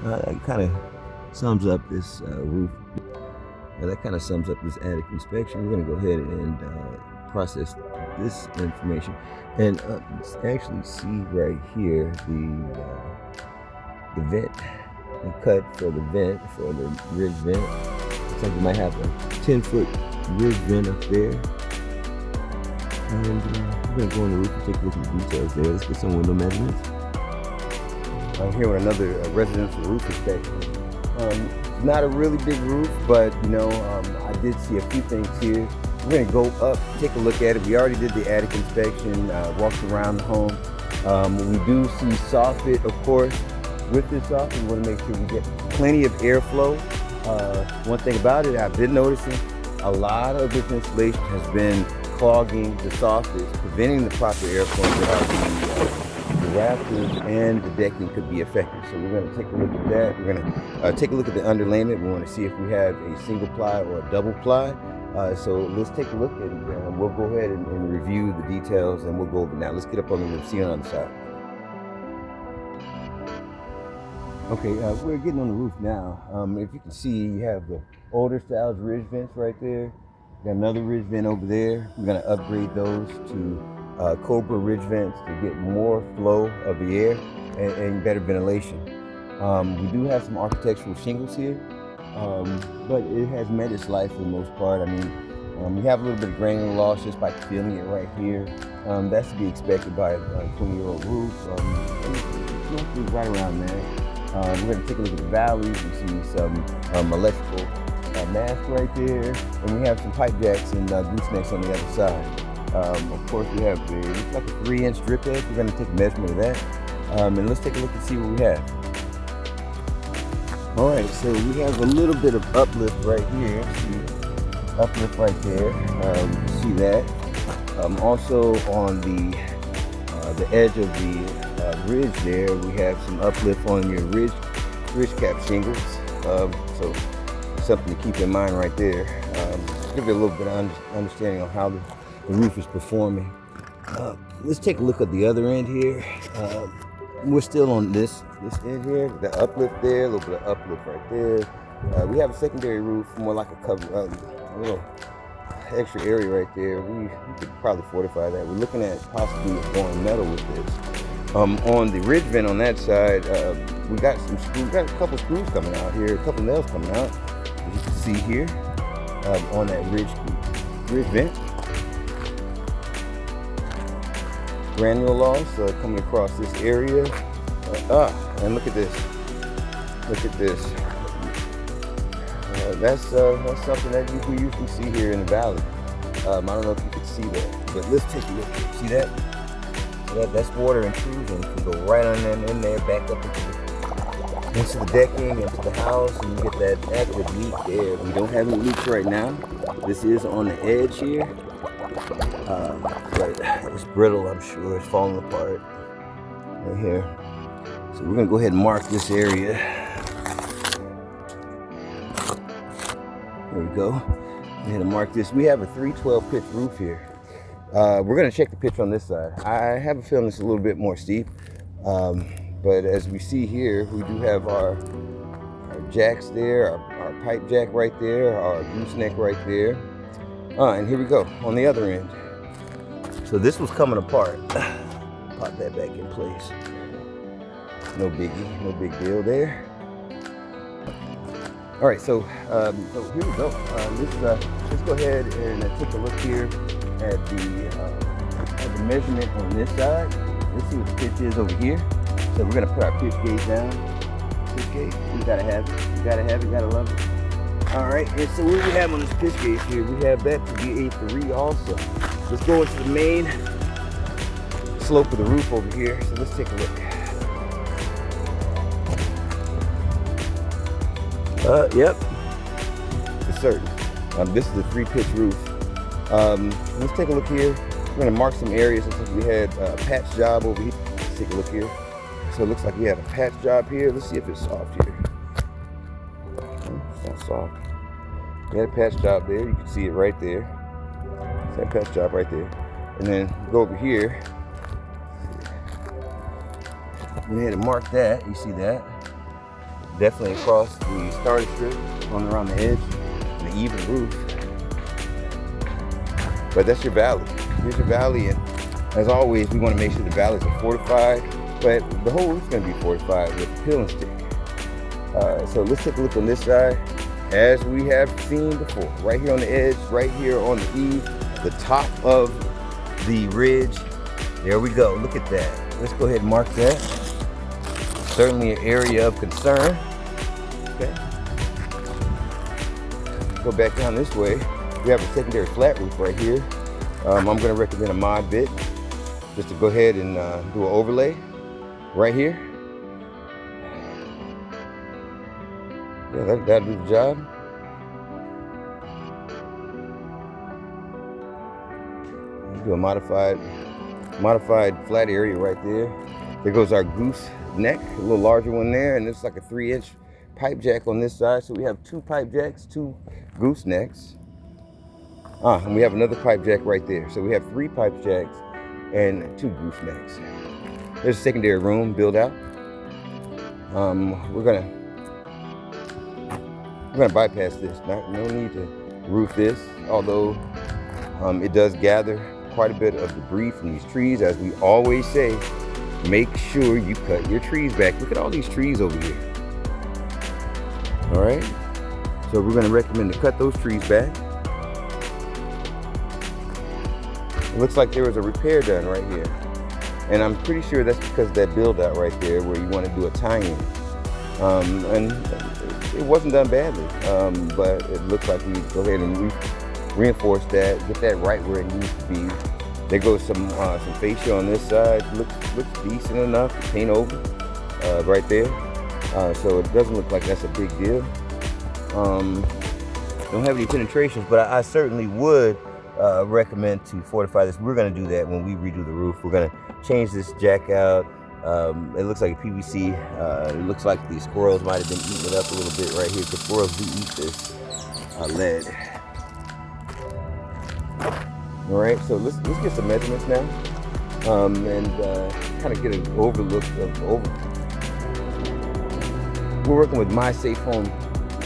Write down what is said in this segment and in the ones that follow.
That kind of sums up this roof. That kind of sums up this attic inspection. We're going to go ahead and process this information, and actually see right here the vent, the cut for the vent, for the ridge vent. Looks like we might have a 10-foot ridge vent up there. And we're going to go on the roof and take a look at the details there. Let's get some window measurements. I'm here with another residential roof inspection. Not a really big roof, but you know, I did see a few things here. We're going to go up, take a look at it. We already did the attic inspection, walked around the home. We do see soffit, of course. With this soffit, we want to make sure we get plenty of airflow. One thing about it, I've been noticing a lot of this insulation has been clogging the soffits, preventing the proper airflow. The rafters and the decking could be affected. So we're going to take a look at that. We're going to take a look at the underlayment. We want to see if we have a single ply or a double ply. So let's take a look at it. We'll go ahead and review the details, and we'll go over now. Let's get up on the roof, see on the other side. Okay, we're getting on the roof now. If you can see, you have the older styles ridge vents right there. Got another ridge vent over there. We're going to upgrade those to Cobra ridge vents to get more flow of the air and better ventilation. We do have some architectural shingles here, but it has met its life for the most part. I mean, we have a little bit of granular loss just by feeling it right here. That's to be expected by a 20-year-old roof. It's right around there. We're going to take a look at the valleys. We see some electrical mast right there, and we have some pipe jacks and goosenecks on the other side. Of course, we have looks like a 3-inch drip edge. We're going to take a measurement of that, and let's take a look and see what we have. All right, so we have a little bit of uplift right here. See, uplift right there. See that. Also on the edge of the ridge there, we have some uplift on your ridge cap shingles. So something to keep in mind right there. Give you a little bit of understanding on how the roof is performing. Let's take a look at the other end here. We're still on this end here. The uplift there, a little bit of uplift right there. We have a secondary roof, more like a cover, a little extra area right there. We could probably fortify that. We're looking at possibly going metal with this. On the ridge vent on that side, we got some screws. We got a couple screws coming out here, a couple nails coming out. As you can see here, on that ridge vent. Granular loss coming across this area. And look at this. Look at this. That's something that we usually see here in the valley. I don't know if you can see that, but let's take a look here. See that? That's water intrusion. Can go right on in there, back up into the decking, into the house, and you get that active leak there. We don't have any leaks right now. This is on the edge here. But it's brittle, I'm sure. It's falling apart right here. So we're gonna go ahead and mark this area. There we go. Go ahead and mark this. We have a 312 pitch roof here. We're gonna check the pitch on this side. I have a feeling it's a little bit more steep. But as we see here, we do have our jacks there, our pipe jack right there, our gooseneck right there. And here we go on the other end. So this was coming apart. Pop that back in place. No biggie, no big deal there. All right, so here we go. Let's go ahead and take a look here at the measurement on this side. Let's see what the pitch is over here. So we're gonna put our pitch gauge down. Pitch gauge, we gotta have it. You gotta have it, you gotta love it. All right, and so what we have on this pitch gauge here, we have that to be a 3 also. Let's go into the main slope of the roof over here. So let's take a look. Yep, for certain. This is a 3-pitch roof. Let's take a look here. We're gonna mark some areas. Looks like we had a patch job over here. Let's take a look here. So it looks like we have a patch job here. Let's see if it's soft here. It's not soft. We had a patch job there. You can see it right there. It's that patch job right there. And then go over here. We had to mark that. You see that? definitely across the starter strip, going around the edge, and the even roof. But that's your valley. Here's your valley, and as always, we want to make sure the valleys are fortified, but the whole roof's going to be fortified with peel and stick. So let's take a look on this side. As we have seen before, right here on the edge, right here on the eave, the top of the ridge. There we go, look at that. Let's go ahead and mark that. Certainly an area of concern. Okay. Go back down this way. We have a secondary flat roof right here. I'm gonna recommend a mod bit just to go ahead and do an overlay right here. Yeah, that'll do the job. Do a modified flat area right there. There goes our goose neck, a little larger one there, and it's like a 3-inch pipe jack on this side. So we have 2 pipe jacks, 2 goose necks. And we have another pipe jack right there. So we have 3 pipe jacks and 2 goose necks. There's a secondary room built out. We're gonna bypass this. No need to roof this, although it does gather quite a bit of debris from these trees. As we always say, make sure you cut your trees back. Look at all these trees over here. All right, so we're gonna recommend to cut those trees back. It looks like there was a repair done right here, and I'm pretty sure that's because of that build out right there where you want to do a tie-in. And it wasn't done badly, but it looks like we go ahead and reinforce that, get that right where it needs to be. There goes some fascia on this side. Looks decent enough to paint over right there. So it doesn't look like that's a big deal. Don't have any penetrations, but I certainly would recommend to fortify this. We're going to do that when we redo the roof. We're going to change this jack out. It looks like a PVC. It looks like the squirrels might have been eating it up a little bit right here, because squirrels do eat this lead. All right, so let's get some measurements now, and kind of get an overlook of We're working with My Safe Home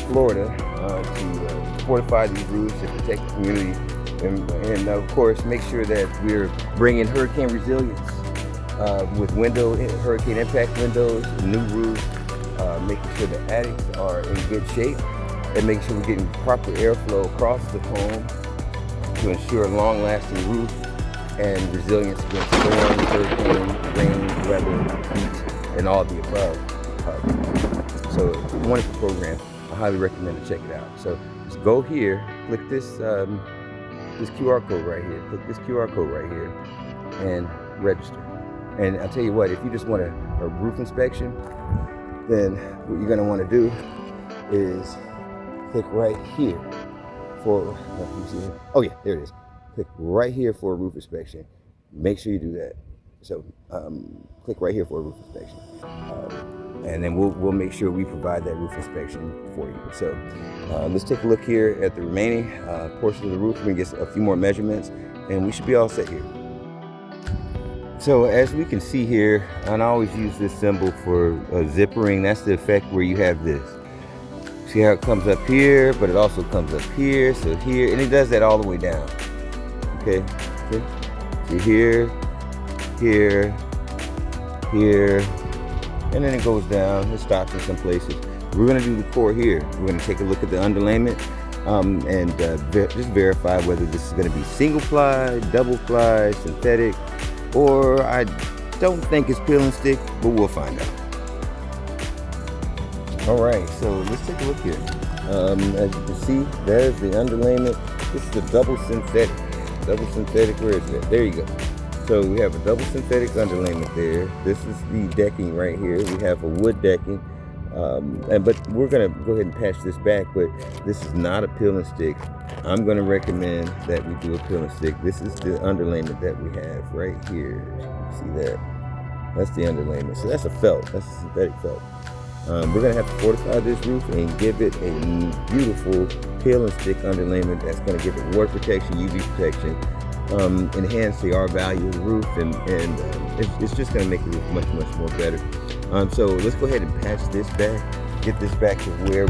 Florida to fortify these roofs and protect the community, and of course make sure that we're bringing hurricane resilience with hurricane impact windows, new roofs, making sure the attics are in good shape, and making sure we're getting proper airflow across the home to ensure a long-lasting roof and resilience against storms, hurricanes, rain, weather, heat, and all the above. So it's a wonderful program. I highly recommend to check it out. So just go here, click this QR code right here. Click this QR code right here and register. And I'll tell you what, if you just want a roof inspection, then what you're gonna wanna do is click right here for, oh yeah, there it is. Click right here for a roof inspection. Make sure you do that. So click right here for a roof inspection. And then we'll make sure we provide that roof inspection for you. So let's take a look here at the remaining portion of the roof. We can get a few more measurements and we should be all set here. So as we can see here, and I always use this symbol for zippering. That's the effect where you have this. See how it comes up here, but it also comes up here, so here, and it does that all the way down. Okay, see? So here, here, here, and then it goes down. It stops in some places. We're gonna do the core here. We're gonna take a look at the underlayment and just verify whether this is gonna be single ply, double ply, synthetic, or I don't think it's peel and stick, but we'll find out. All right, so let's take a look here. As you can see, there's the underlayment. This is a double synthetic. Double synthetic, where is it? There you go. So we have a double synthetic underlayment there. This is the decking right here. We have a wood decking. But we're gonna go ahead and patch this back, but this is not a peel and stick. I'm gonna recommend that we do a peel and stick. This is the underlayment that we have right here. See that? That's the underlayment. So that's a felt, that's a synthetic felt. We're gonna have to fortify this roof and give it a beautiful peel and stick underlayment that's gonna give it water protection, UV protection, enhance the R value of the roof, and it's just gonna make the roof much more better. So let's go ahead and patch this back get this back to where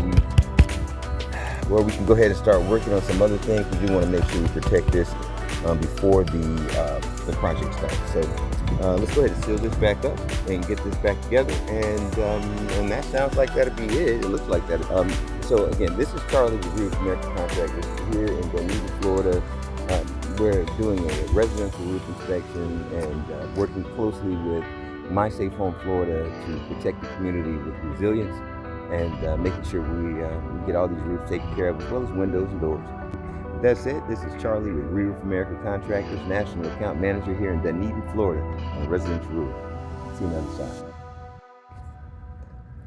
we can go ahead and start working on some other things. We do want to make sure we protect this before the project starts. So let's go ahead and seal this back up and get this back together. And that sounds like that'll be it. It looks like that. So again, this is Charlie with Reroof American Contractors here in Dunedin, Florida. We're doing a residential roof inspection and working closely with My Safe Home Florida to protect the community with resilience and making sure we get all these roofs taken care of, as well as windows and doors. With that said, this is Charlie with Reroof American Contractors, National Account Manager here in Dunedin, Florida, on the residential roof. See you on the other side.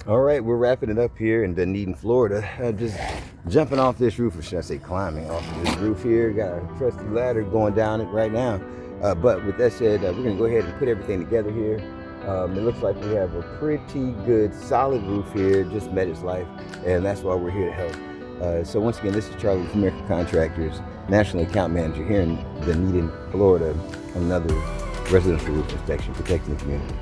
All right, we're wrapping it up here in Dunedin, Florida. Just jumping off this roof, or should I say climbing off of this roof here. Got a trusty ladder going down it right now. But with that said, we're gonna go ahead and put everything together here. It looks like we have a pretty good, solid roof here, just met its life, and that's why we're here to help. So once again, this is Charlie with American Contractors, National Account Manager here in Dunedin, Florida, on another residential roof inspection, protecting the community.